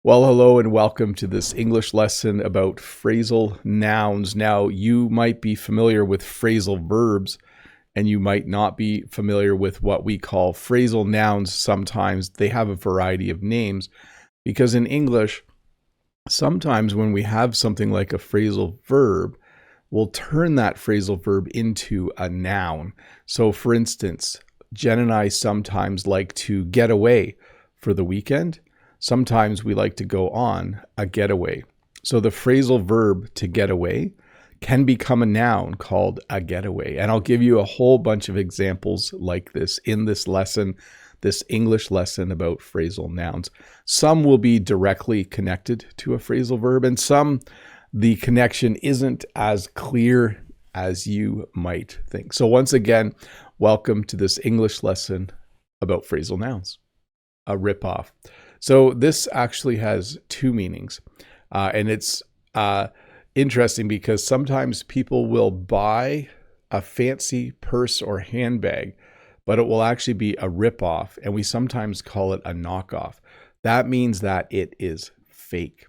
Well, hello and welcome to this English lesson about phrasal nouns. Now, you might be familiar with phrasal verbs, and you might not be familiar with what we call phrasal nouns. Sometimes they have a variety of names because in English, sometimes when we have something like a phrasal verb, we'll turn that phrasal verb into a noun. So, for instance, Jen and I sometimes like to get away for the weekend. Sometimes we like to go on a getaway. So the phrasal verb to get away can become a noun called a getaway. And I'll give you a whole bunch of examples like this in this lesson, this English lesson about phrasal nouns. Some will be directly connected to a phrasal verb, and some the connection isn't as clear as you might think. So once again, welcome to this English lesson about phrasal nouns, a ripoff. So this actually has two meanings, and it's interesting because sometimes people will buy a fancy purse or handbag, but it will actually be a ripoff, and we sometimes call it a knockoff. That means that it is fake.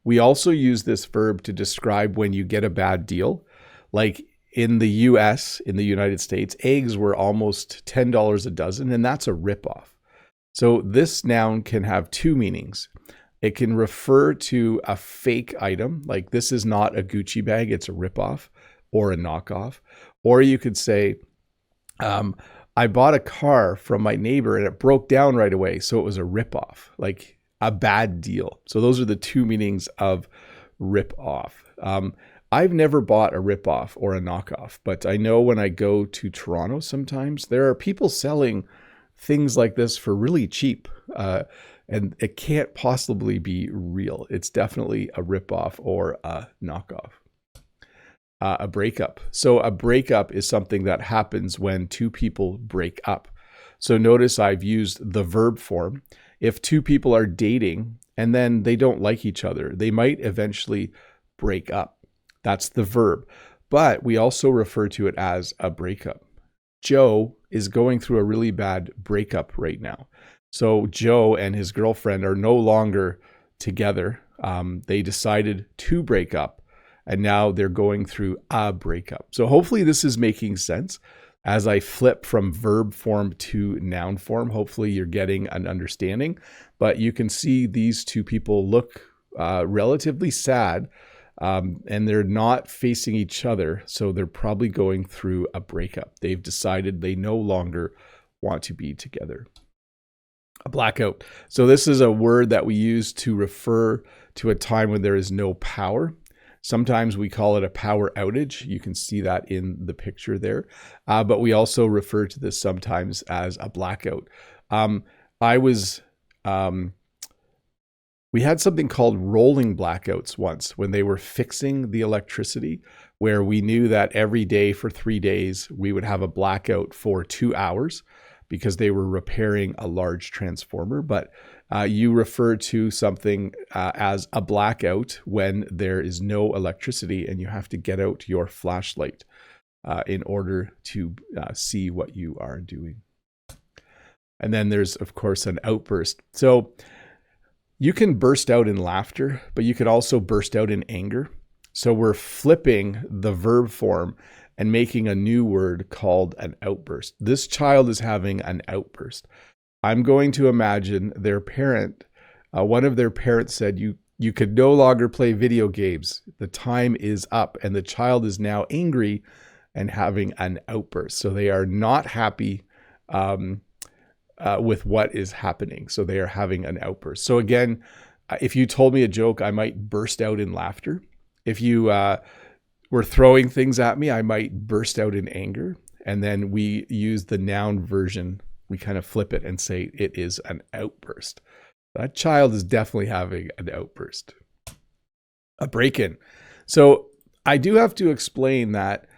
We also use this verb to describe when you get a bad deal. Like in the US, in the United States, eggs were almost $10 a dozen, and that's a ripoff. So this noun can have two meanings. It can refer to a fake item, like this is not a Gucci bag, it's a ripoff or a knockoff. Or you could say, I bought a car from my neighbor and it broke down right away, so it was a ripoff, like a bad deal. So those are the two meanings of ripoff. I've never bought a ripoff or a knockoff, but I know when I go to Toronto sometimes, there are people selling things like this for really cheap, and it can't possibly be real. It's definitely a ripoff or a knockoff. A breakup. So a breakup is something that happens when two people break up. So notice I've used the verb form. If two people are dating and then they don't like each other, they might eventually break up. That's the verb. But we also refer to it as a breakup. Joe is going through a really bad breakup right now. So Joe and his girlfriend are no longer together. They decided to break up, and now they're going through a breakup. So hopefully this is making sense. As I flip from verb form to noun form, hopefully you're getting an understanding. But you can see these two people look relatively sad. And they're not facing each other, so they're probably going through a breakup. They've decided they no longer want to be together. A blackout. So this is a word that we use to refer to a time when there is no power. Sometimes we call it a power outage. You can see that in the picture there. But we also refer to this sometimes as a blackout. We had something called rolling blackouts once when they were fixing the electricity, where we knew that every day for 3 days, we would have a blackout for 2 hours because they were repairing a large transformer. But you refer to something as a blackout when there is no electricity and you have to get out your flashlight in order to see what you are doing. And then there's, of course, an outburst. So you can burst out in laughter, but you could also burst out in anger. So we're flipping the verb form and making a new word called an outburst. This child is having an outburst. I'm going to imagine their parent, one of their parents said, you could no longer play video games. The time is up. And the child is now angry and having an outburst. So they are not happy with what is happening. So they are having an outburst. So again, if you told me a joke, I might burst out in laughter. If you were throwing things at me, I might burst out in anger. And then we use the noun version. We kind of flip it and say it is an outburst. That child is definitely having an outburst. A break-in. So I do have to explain that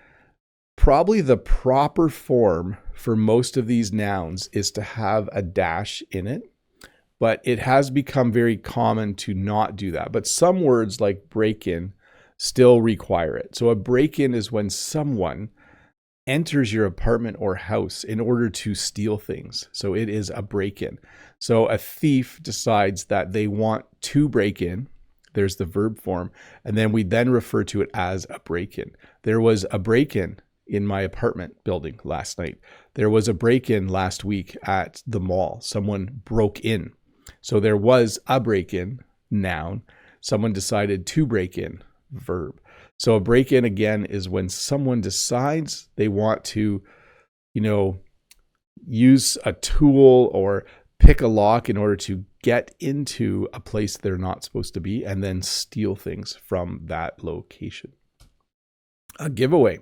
probably the proper form for most of these nouns is to have a dash in it, but it has become very common to not do that. But some words like break-in still require it. So a break-in is when someone enters your apartment or house in order to steal things. So it is a break-in. So a thief decides that they want to break in. There's the verb form. And then we then refer to it as a break-in. There was a break-in in my apartment building last night. There was a break-in last week at the mall. Someone broke in. So there was a break-in, noun. Someone decided to break in, verb. So a break-in, again, is when someone decides they want to, use a tool or pick a lock in order to get into a place they're not supposed to be and then steal things from that location. A giveaway.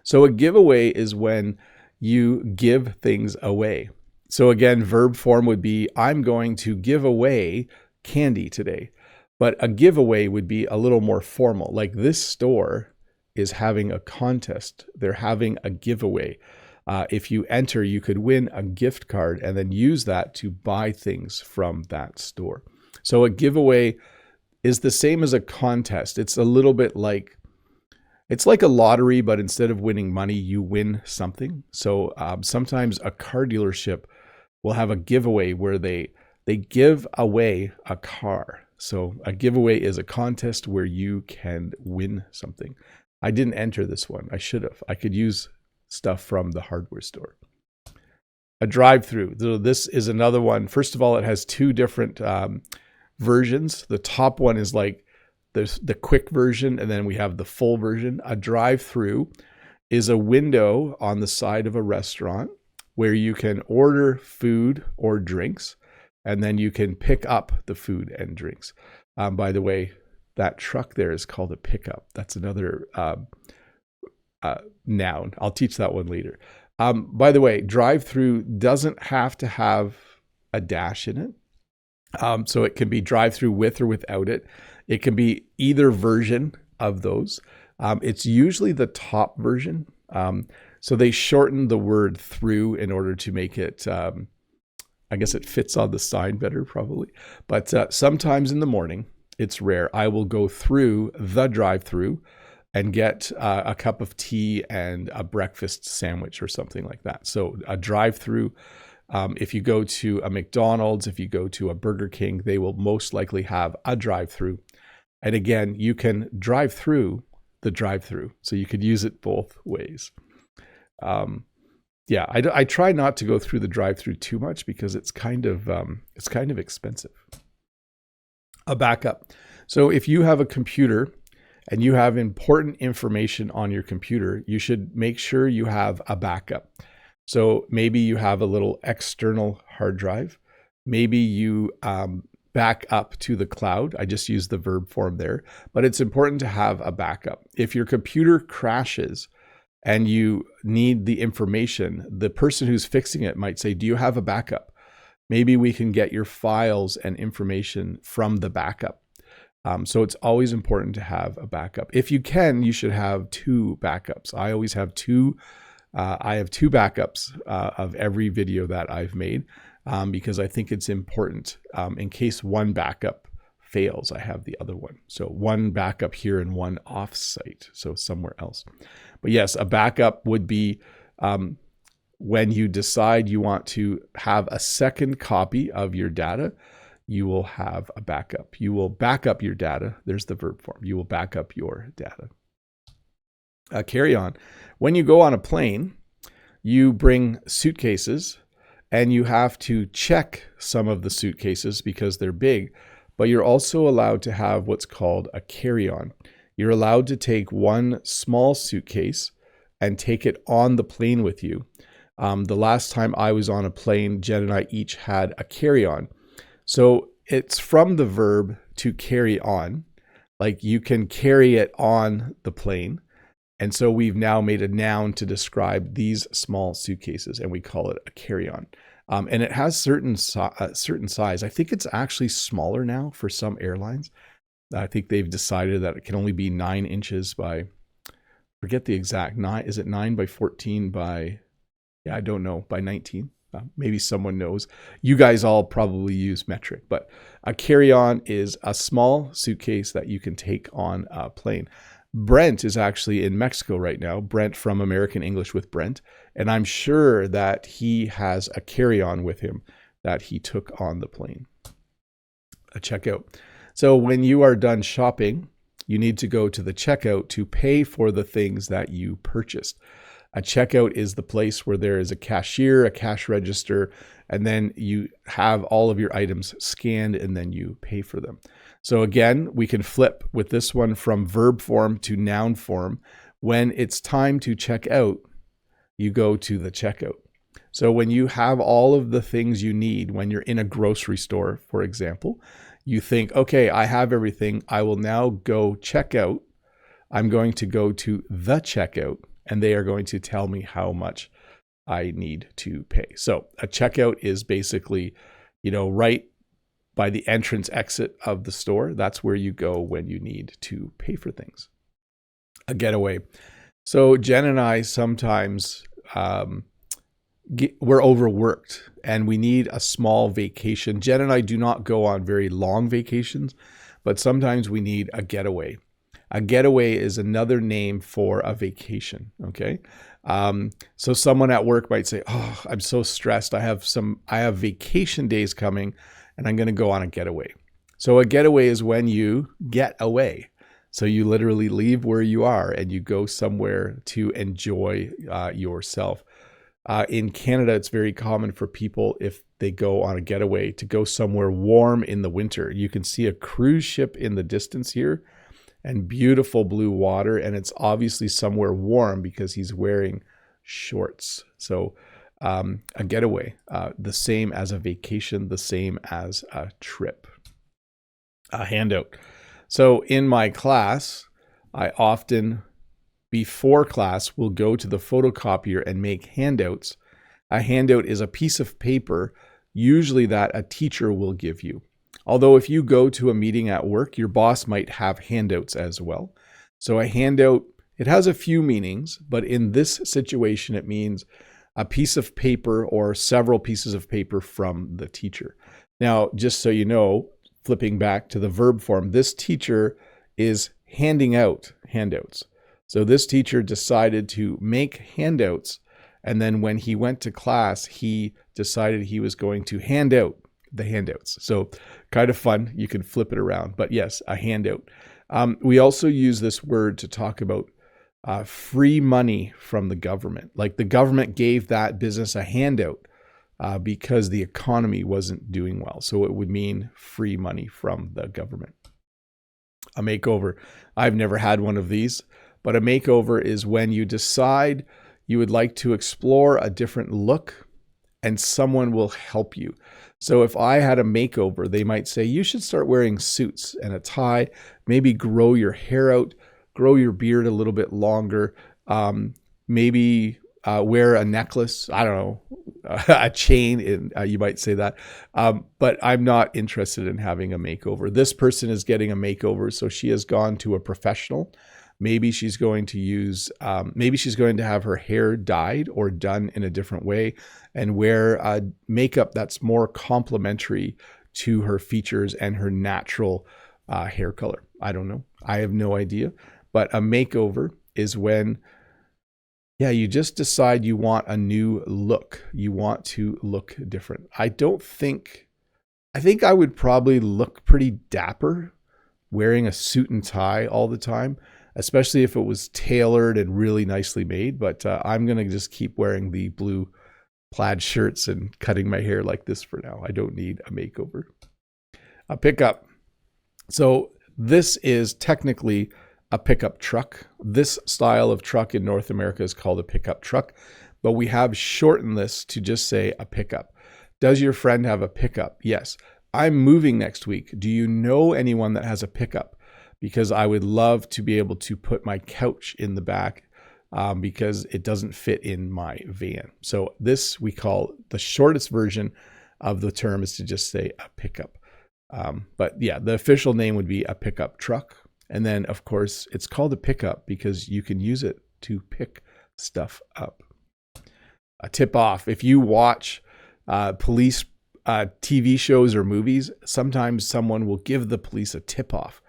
So a giveaway is when you give things away. So again, verb form would be, I'm going to give away candy today. But a giveaway would be a little more formal. Like this store is having a contest. They're having a giveaway. If you enter, you could win a gift card and then use that to buy things from that store. So a giveaway is the same as a contest. It's a little bit like, it's like a lottery, but instead of winning money, you win something. So sometimes a car dealership will have a giveaway where they give away a car. So a giveaway is a contest where you can win something. I didn't enter this one. I should have. I could use stuff from the hardware store. A drive-through. So this is another one. First of all, it has two different versions. The top one is like the quick version, and then we have the full version. A drive-through is a window on the side of a restaurant where you can order food or drinks, and then you can pick up the food and drinks. By the way, that truck there is called a pickup. That's another noun. I'll teach that one later. By the way, drive-through doesn't have to have a dash in it. So it can be drive-through with or without it. It can be either version of those. It's usually the top version. So they shorten the word through in order to make it, I guess it fits on the sign better probably. But sometimes in the morning, it's rare, I will go through the drive-through and get a cup of tea and a breakfast sandwich or something like that. So a drive-through, if you go to a McDonald's, if you go to a Burger King, they will most likely have a drive-through. And again, you can drive through the drive-through. So you could use it both ways. I try not to go through the drive-through too much because it's kind of expensive. A backup. So if you have a computer and you have important information on your computer, you should make sure you have a backup. So maybe you have a little external hard drive. Maybe you back up to the cloud. I just used the verb form there, but it's important to have a backup. If your computer crashes and you need the information, the person who's fixing it might say, do you have a backup? Maybe we can get your files and information from the backup. So it's always important to have a backup. If you can, you should have two backups. I always have two. I have two backups of every video that I've made because I think it's important. In case one backup fails, I have the other one. So one backup here and one off-site, so somewhere else. But yes, a backup would be when you decide you want to have a second copy of your data, you will have a backup. You will back up your data. There's the verb form. You will back up your data. Carryon. When you go on a plane, you bring suitcases and you have to check some of the suitcases because they're big, but you're also allowed to have what's called a carry-on. You're allowed to take one small suitcase and take it on the plane with you. The last time I was on a plane, Jen and I each had a carry-on. So it's from the verb to carry on, like you can carry it on the plane. And so we've now made a noun to describe these small suitcases and we call it a carry-on. And it has certain size. I think it's actually smaller now for some airlines. I think they've decided that it can only be 9 inches by, forget the exact, is it 9 by 14 by, I don't know, by 19? Maybe someone knows. You guys all probably use metric, but a carry-on is a small suitcase that you can take on a plane. Brent is actually in Mexico right now, Brent from American English with Brent, and I'm sure that he has a carry-on with him that he took on the plane. A checkout. So when you are done shopping, you need to go to the checkout to pay for the things that you purchased. A checkout is the place where there is a cashier, a cash register, and then you have all of your items scanned and then you pay for them. So again, we can flip with this one from verb form to noun form. When it's time to check out, you go to the checkout. So when you have all of the things you need, when you're in a grocery store, for example, you think, okay, I have everything. I will now go check out. I'm going to go to the checkout, and they are going to tell me how much I need to pay. So a checkout is basically, right by the entrance exit of the store. That's where you go when you need to pay for things. A getaway. So Jen and I sometimes we're overworked and we need a small vacation. Jen and I do not go on very long vacations, but sometimes we need a getaway. A getaway is another name for a vacation. Okay. So someone at work might say, oh, I'm so stressed. I have vacation days coming and I'm going to go on a getaway. So a getaway is when you get away. So you literally leave where you are and you go somewhere to enjoy yourself. In Canada, it's very common for people, if they go on a getaway, to go somewhere warm in the winter. You can see a cruise ship in the distance here and beautiful blue water. And it's obviously somewhere warm because he's wearing shorts. So a getaway, the same as a vacation, the same as a trip. A handout. So in my class, I often, before class, will go to the photocopier and make handouts. A handout is a piece of paper, usually that a teacher will give you. Although if you go to a meeting at work, your boss might have handouts as well. So a handout, it has a few meanings, but in this situation, it means a piece of paper or several pieces of paper from the teacher. Now, just so you know, flipping back to the verb form, this teacher is handing out handouts. So this teacher decided to make handouts, and then when he went to class, he decided he was going to hand out the handouts. So kind of fun. You can flip it around, but yes, a handout. We also use this word to talk about free money from the government. Like the government gave that business a handout because the economy wasn't doing well. So it would mean free money from the government. A makeover. I've never had one of these, but a makeover is when you decide you would like to explore a different look and someone will help you. So if I had a makeover, they might say, you should start wearing suits and a tie, maybe grow your hair out, grow your beard a little bit longer, maybe wear a necklace, I don't know, a chain, you might say that. But I'm not interested in having a makeover. This person is getting a makeover, so she has gone to a professional. Maybe she's going to have her hair dyed or done in a different way and wear makeup that's more complementary to her features and her natural hair color. I don't know. I have no idea. But a makeover is when, you just decide you want a new look. You want to look different. I think I would probably look pretty dapper wearing a suit and tie all the time, especially if it was tailored and really nicely made. But I'm going to just keep wearing the blue plaid shirts and cutting my hair like this for now. I don't need a makeover. A pickup. So this is technically a pickup truck. This style of truck in North America is called a pickup truck, but we have shortened this to just say a pickup. Does your friend have a pickup? Yes. I'm moving next week. Do you know anyone that has a pickup? Because I would love to be able to put my couch in the back because it doesn't fit in my van. So this we call the shortest version of the term is to just say a pickup. But yeah, the official name would be a pickup truck. And then of course it's called a pickup because you can use it to pick stuff up. A tip off. If you watch police TV shows or movies, sometimes someone will give the police a tip off.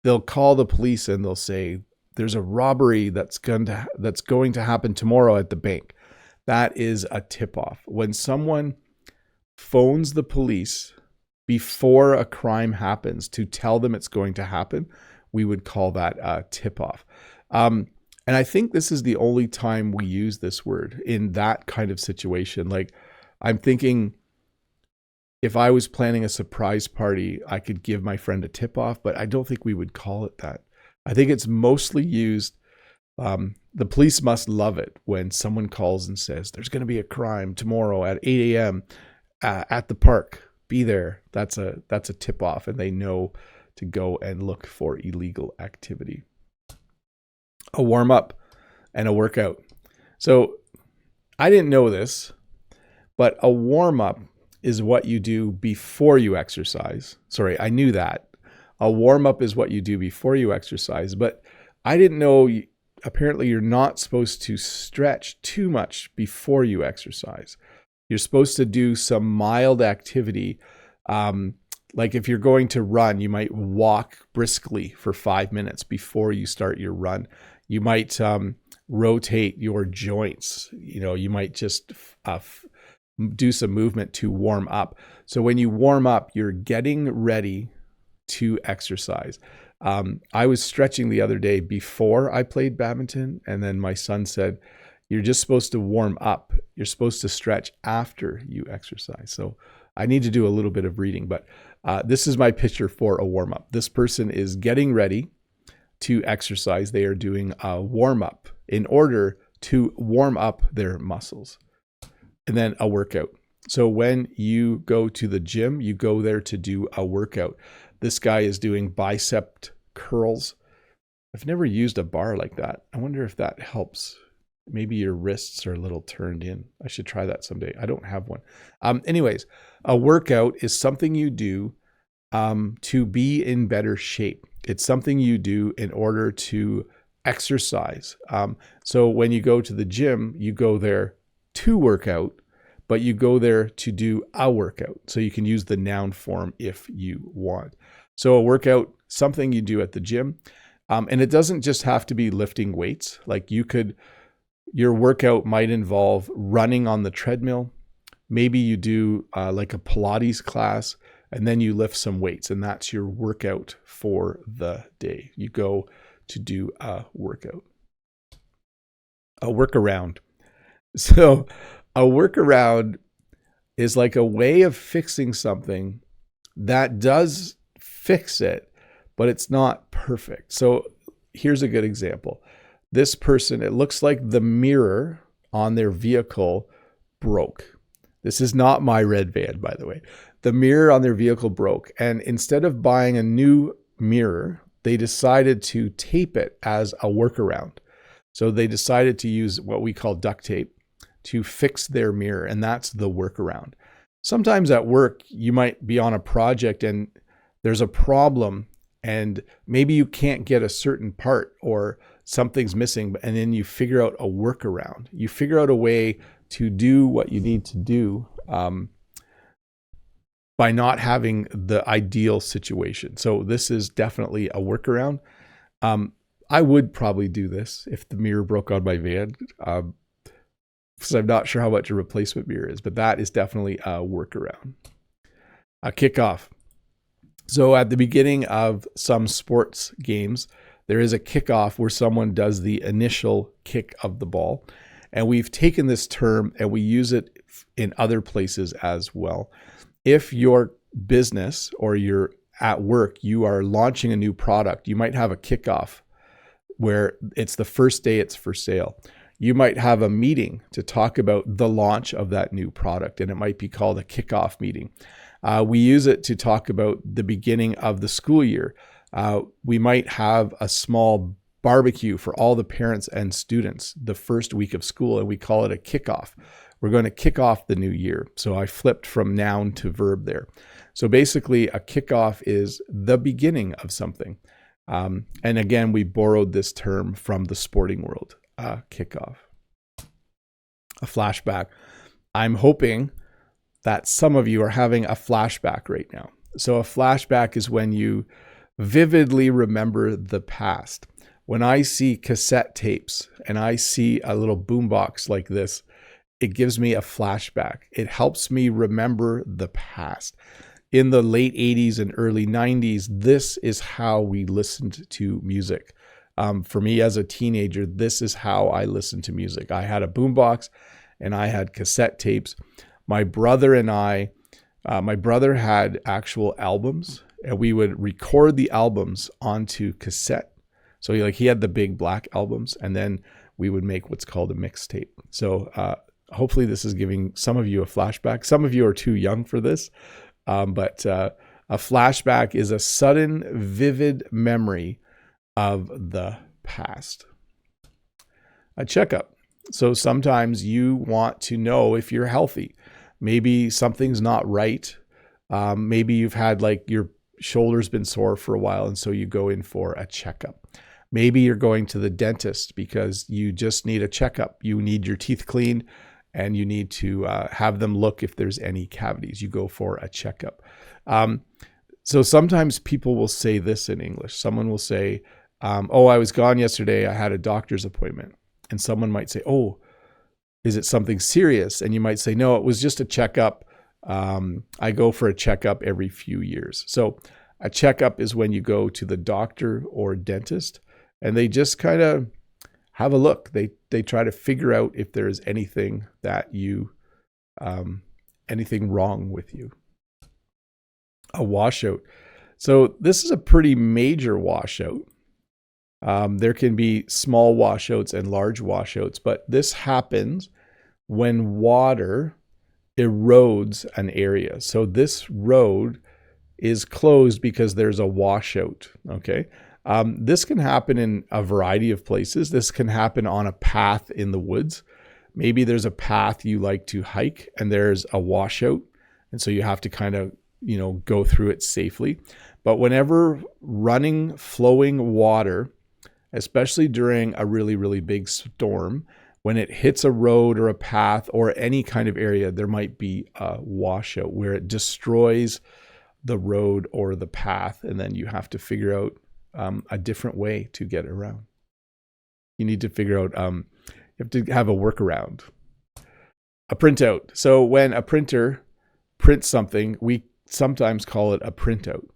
They'll call the police and they'll say, there's a robbery that's going to happen tomorrow at the bank. That is a tip-off. When someone phones the police before a crime happens to tell them it's going to happen, we would call that a tip-off. And I think this is the only time we use this word in that kind of situation. Like, I'm thinking if I was planning a surprise party, I could give my friend a tip-off, but I don't think we would call it that. I think it's mostly used, the police must love it when someone calls and says, there's going to be a crime tomorrow at 8 a.m. At the park. Be there. That's a tip-off, and they know to go and look for illegal activity. A warm-up and a workout. So I didn't know this, but a warm-up is what you do before you exercise. Sorry, I knew that. A warm-up is what you do before you exercise, but I didn't know, apparently you're not supposed to stretch too much before you exercise. You're supposed to do some mild activity. Like if you're going to run, you might walk briskly for 5 minutes before you start your run. You might rotate your joints. You might just do some movement to warm up. So when you warm up, you're getting ready to exercise. I was stretching the other day before I played badminton, and then my son said, you're just supposed to warm up. You're supposed to stretch after you exercise. So I need to do a little bit of reading, but this is my picture for a warm up. This person is getting ready to exercise. They are doing a warm up in order to warm up their muscles. And then a workout. So when you go to the gym, you go there to do a workout. This guy is doing bicep curls. I've never used a bar like that. I wonder if that helps. Maybe your wrists are a little turned in. I should try that someday. I don't have one. Anyways, a workout is something you do to be in better shape. It's something you do in order to exercise. So when you go to the gym, you go there to work out, but you go there to do a workout. So you can use the noun form if you want. So a workout, something you do at the gym. And it doesn't just have to be lifting weights. Like your workout might involve running on the treadmill. Maybe you do like a Pilates class, and then you lift some weights, and that's your workout for the day. You go to do a workout. A workaround. So a workaround is like a way of fixing something that does fix it, but it's not perfect. So here's a good example. This person, it looks like the mirror on their vehicle broke. This is not my red van, by the way. The mirror on their vehicle broke. And instead of buying a new mirror, they decided to tape it as a workaround. So they decided to use what we call duct tape to fix their mirror. And that's the workaround. Sometimes at work, you might be on a project and there's a problem, and maybe you can't get a certain part or something's missing, and then you figure out a workaround. You figure out a way to do what you need to do by not having the ideal situation. So this is definitely a workaround. I would probably do this if the mirror broke on my van, because I'm not sure how much a replacement mirror is, but that is definitely a workaround. A kickoff. So at the beginning of some sports games, there is a kickoff where someone does the initial kick of the ball. And we've taken this term and we use it in other places as well. If your business or you're at work, you are launching a new product, you might have a kickoff where it's the first day it's for sale. You might have a meeting to talk about the launch of that new product, and it might be called a kickoff meeting. We use it to talk about the beginning of the school year. We might have a small barbecue for all the parents and students the first week of school, and we call it a kickoff. We're going to kick off the new year. So I flipped from noun to verb there. So basically, a kickoff is the beginning of something. And again, we borrowed this term from the sporting world, kickoff. A flashback. I'm hoping that some of you are having a flashback right now. So a flashback is when you vividly remember the past. When I see cassette tapes and I see a little boombox like this, it gives me a flashback. It helps me remember the past. In the late 80s and early 90s, this is how we listened to music. For me as a teenager, this is how I listened to music. I had a boombox and I had cassette tapes. My brother and my brother had actual albums, and we would record the albums onto cassette. So he had the big black albums, and then we would make what's called a mixtape. So hopefully this is giving some of you a flashback. Some of you are too young for this, but a flashback is a sudden, vivid memory of the past. A checkup. So sometimes you want to know if you're healthy. Maybe something's not right. Maybe you've had your shoulder's been sore for a while, and so you go in for a checkup. Maybe you're going to the dentist because you just need a checkup. You need your teeth cleaned and you need to have them look if there's any cavities. You go for a checkup. So sometimes people will say this in English. Someone will say, oh, I was gone yesterday. I had a doctor's appointment. And someone might say, oh, is it something serious? And you might say, no, it was just a checkup. I go for a checkup every few years. So a checkup is when you go to the doctor or dentist and they just kind of have a look. They try to figure out if there's anything that anything wrong with you. A washout. So this is a pretty major washout. There can be small washouts and large washouts, but this happens when water erodes an area. So this road is closed because there's a washout, okay? This can happen in a variety of places. This can happen on a path in the woods. Maybe there's a path you like to hike and there's a washout, and so you have to kind of, go through it safely. But whenever running, flowing water, especially during a really, really big storm, when it hits a road or a path or any kind of area, there might be a washout where it destroys the road or the path, and then you have to figure out a different way to get around. You need to figure out, you have to have a workaround. A printout. So when a printer prints something, we sometimes call it a printout.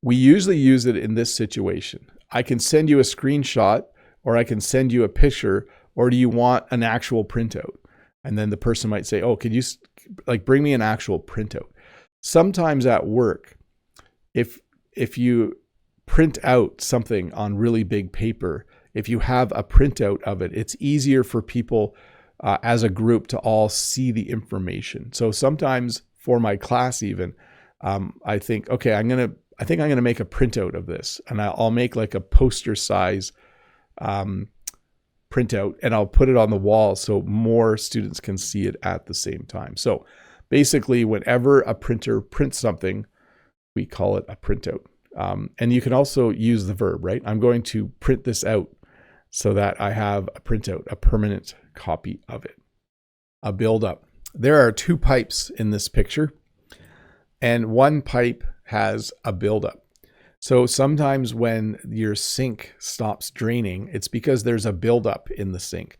We usually use it in this situation. I can send you a screenshot, or I can send you a picture, or do you want an actual printout? And then the person might say, oh, could you bring me an actual printout? Sometimes at work, if you print out something on really big paper, if you have a printout of it, it's easier for people as a group to all see the information. So sometimes for my class even, I think, okay, I think I'm gonna make a printout of this, and I'll make like a poster size printout, and I'll put it on the wall so more students can see it at the same time. So basically, whenever a printer prints something, we call it a printout. And you can also use the verb, right? I'm going to print this out so that I have a printout, a permanent copy of it. A buildup. There are two pipes in this picture, and one pipe has a buildup. So sometimes when your sink stops draining, it's because there's a buildup in the sink.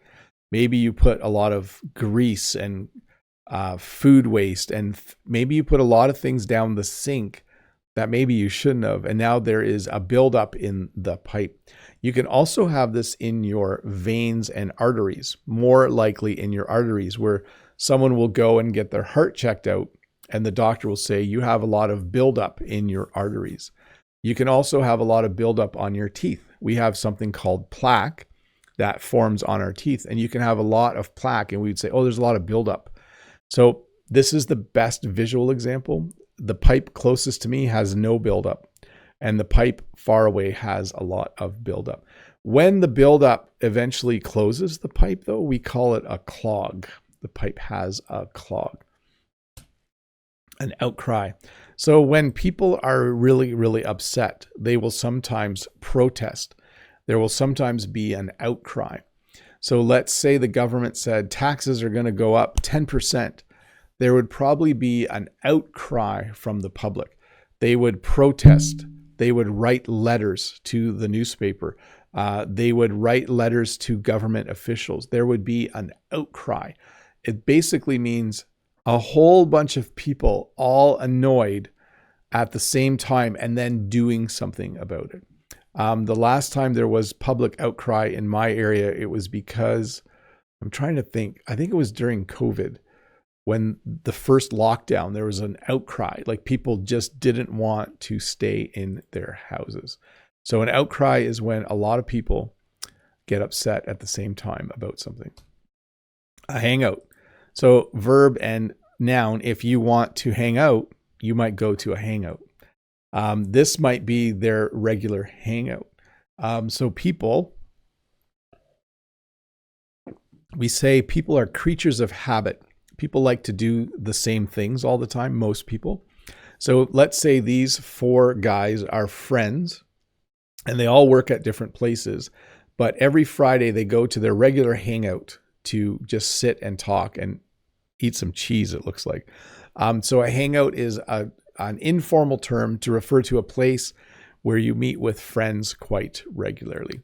Maybe you put a lot of grease and food waste, and maybe you put a lot of things down the sink that maybe you shouldn't have, and now there is a buildup in the pipe. You can also have this in your veins and arteries, more likely in your arteries, where someone will go and get their heart checked out, and the doctor will say, you have a lot of buildup in your arteries. You can also have a lot of buildup on your teeth. We have something called plaque that forms on our teeth, and you can have a lot of plaque, and we'd say, oh, there's a lot of buildup. So this is the best visual example. The pipe closest to me has no buildup, and the pipe far away has a lot of buildup. When the buildup eventually closes the pipe, though, we call it a clog. The pipe has a clog. An outcry. So when people are really, really upset, they will sometimes protest. There will sometimes be an outcry. So let's say the government said taxes are going to go up 10%. There would probably be an outcry from the public. They would protest They would write letters to the newspaper. They would write letters to government officials. There would be an outcry. It basically means a whole bunch of people all annoyed at the same time and then doing something about it. The last time there was public outcry in my area, it was because, I'm trying to think, I think it was during COVID. When the first lockdown, there was an outcry, like people just didn't want to stay in their houses. So an outcry is when a lot of people get upset at the same time about something. A hangout. So verb and noun, if you want to hang out, you might go to a hangout. This might be their regular hangout. So people, we say people are creatures of habit. People like to do the same things all the time, most people. So let's say these 4 guys are friends and they all work at different places, but every Friday they go to their regular hangout to just sit and talk and eat some cheese, it looks like. So a hangout is an informal term to refer to a place where you meet with friends quite regularly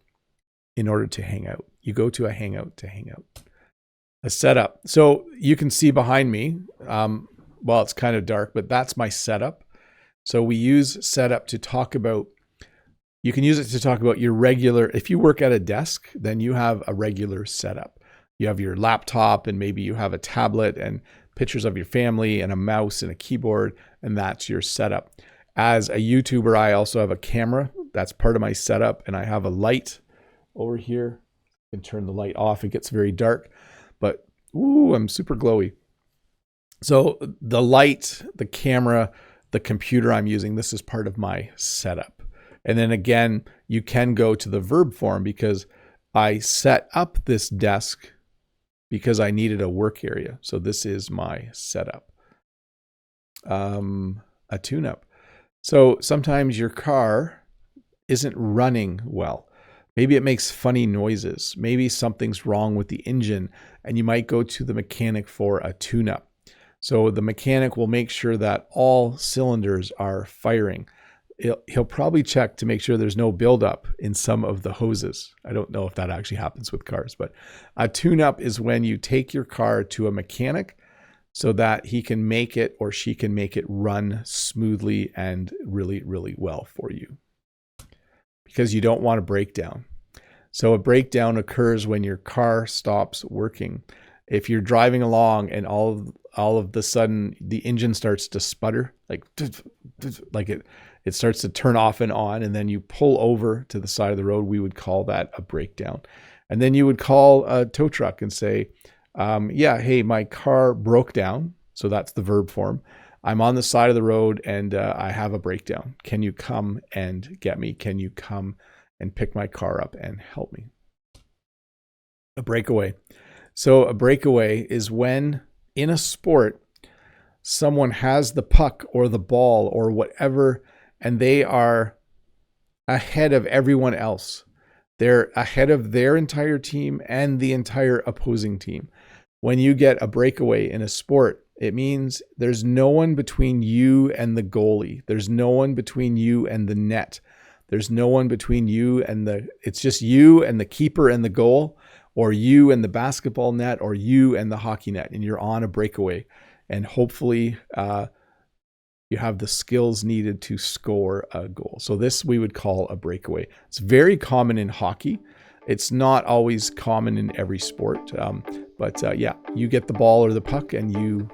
in order to hang out. You go to a hangout to hang out. A setup. So you can see behind me, well, it's kind of dark, but that's my setup. So we use setup to talk about, you can use it to talk about your regular, if you work at a desk, then you have a regular setup. You have your laptop and maybe you have a tablet and pictures of your family and a mouse and a keyboard, and that's your setup. As a YouTuber, I also have a camera. That's part of my setup, and I have a light over here. I can turn the light off. It gets very dark. But, ooh, I'm super glowy. So the light, the camera, the computer I'm using, this is part of my setup. And then again, you can go to the verb form because I set up this desk because I needed a work area. So this is my setup. A tune-up. So sometimes your car isn't running well. Maybe it makes funny noises. Maybe something's wrong with the engine and you might go to the mechanic for a tune-up. So the mechanic will make sure that all cylinders are firing. He'll probably check to make sure there's no buildup in some of the hoses. I don't know if that actually happens with cars, but a tune-up is when you take your car to a mechanic so that he can make it or she can make it run smoothly and really, really well for you. Because you don't want a breakdown. So a breakdown occurs when your car stops working. If you're driving along and all of the sudden the engine starts to sputter, like it starts to turn off and on, and then you pull over to the side of the road, we would call that a breakdown. And then you would call a tow truck and say, yeah, hey, my car broke down. So that's the verb form. I'm on the side of the road and I have a breakdown. Can you come and get me? Can you come and pick my car up and help me? A breakaway. So a breakaway is when in a sport, someone has the puck or the ball or whatever, and they are ahead of everyone else. They're ahead of their entire team and the entire opposing team. When you get a breakaway in a sport, it means there's no one between you and the goalie. There's no one between you and the net. There's no one between you and it's just you and the keeper and the goal, or you and the basketball net, or you and the hockey net, and you're on a breakaway. And hopefully you have the skills needed to score a goal. So this we would call a breakaway. It's very common in hockey. It's not always common in every sport. But yeah, you get the ball or the puck and you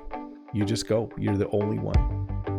just go. You're the only one.